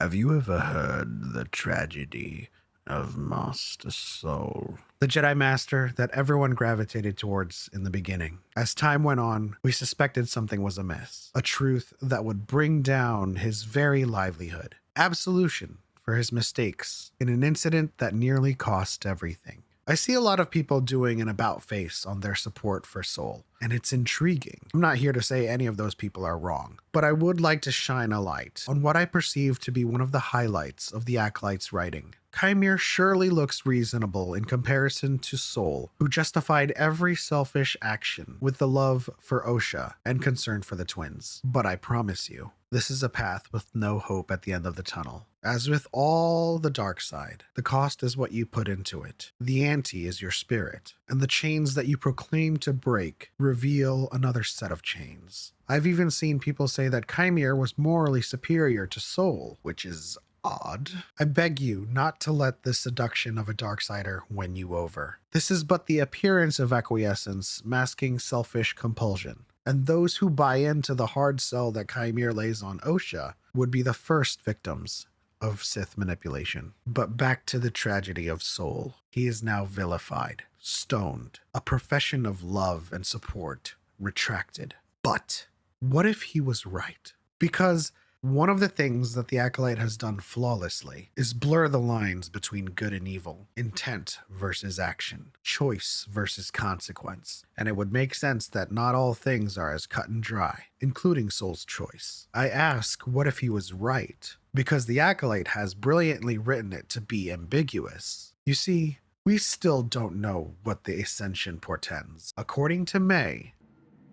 Have you ever heard the tragedy of Master Soul? The Jedi Master that everyone gravitated towards in the beginning. As time went on, we suspected something was amiss. A truth that would bring down his very livelihood. Absolution for his mistakes in an incident that nearly cost everything. I see a lot of people doing an about face on their support for Soul, and it's intriguing. I'm not here to say any of those people are wrong, but I would like to shine a light on what I perceive to be one of the highlights of the Acolyte's writing. Chimere surely looks reasonable in comparison to Soul, who justified every selfish action with the love for Osha and concern for the twins. But I promise you, this is a path with no hope at the end of the tunnel. As with all the dark side, the cost is what you put into it. The ante is your spirit, and the chains that you proclaim to break reveal another set of chains. I've even seen people say that Chimere was morally superior to Soul, which is odd. I beg you not to let the seduction of a Darksider win you over. This is but the appearance of acquiescence masking selfish compulsion. And those who buy into the hard sell that Chimere lays on Osha would be the first victims of Sith manipulation. But back to the tragedy of Soul. He is now vilified, stoned, a profession of love and support retracted. But what if he was right? Because one of the things that the Acolyte has done flawlessly is blur the lines between good and evil, intent versus action, choice versus consequence. And it would make sense that not all things are as cut and dry, including Soul's choice. I ask, what if he was right? Because the Acolyte has brilliantly written it to be ambiguous. You see, we still don't know what the Ascension portends. According to Mae,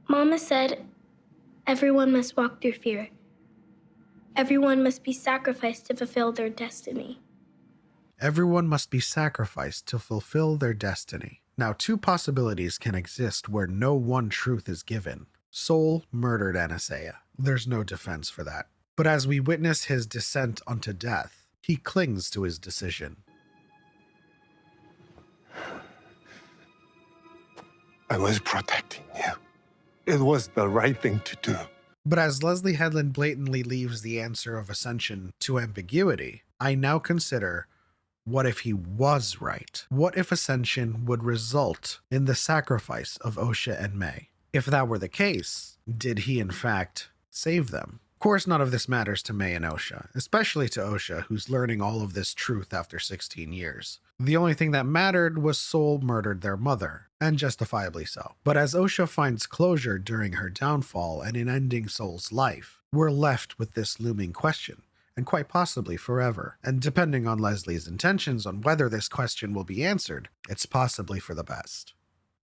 Mama said everyone must walk through fear. Everyone must be sacrificed to fulfill their destiny. Everyone must be sacrificed to fulfill their destiny. Now, two possibilities can exist where no one truth is given. Soul murdered Anastasia. There's no defense for that. But as we witness his descent unto death, he clings to his decision. I was protecting you. It was the right thing to do. But as Leslie Headland blatantly leaves the answer of Ascension to ambiguity, I now consider, what if he was right? What if Ascension would result in the sacrifice of Osha and Mae? If that were the case, did he in fact save them? Of course, none of this matters to Mae and Osha, especially to Osha, who's learning all of this truth after 16 years. The only thing that mattered was Soul murdered their mother, and justifiably so. But as Osha finds closure during her downfall and in ending Soul's life, we're left with this looming question, and quite possibly forever. And depending on Leslie's intentions on whether this question will be answered, it's possibly for the best.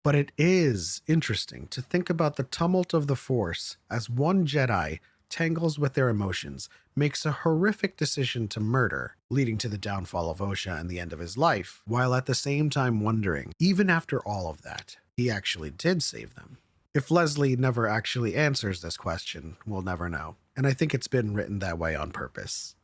But it is interesting to think about the tumult of the Force as one Jedi tangles with their emotions, makes a horrific decision to murder, leading to the downfall of Osha and the end of his life, while at the same time wondering, even after all of that, he actually did save them. If Leslie never actually answers this question, we'll never know. And I think it's been written that way on purpose.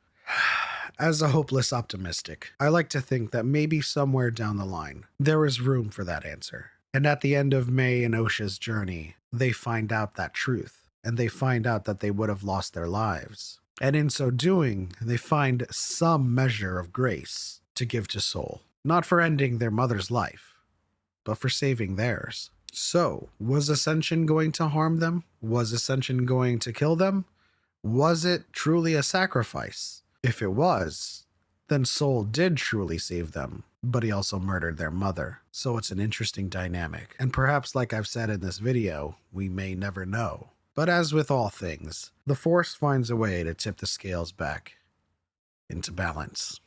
As a hopeless optimistic, I like to think that maybe somewhere down the line, there is room for that answer. And at the end of Mae and Osha's journey, they find out that truth. And they find out that they would have lost their lives. And in so doing, they find some measure of grace to give to Soul. Not for ending their mother's life, but for saving theirs. So, was Ascension going to harm them? Was Ascension going to kill them? Was it truly a sacrifice? If it was, then Soul did truly save them, but he also murdered their mother. So it's an interesting dynamic. And perhaps, like I've said in this video, we may never know. But as with all things, the Force finds a way to tip the scales back into balance.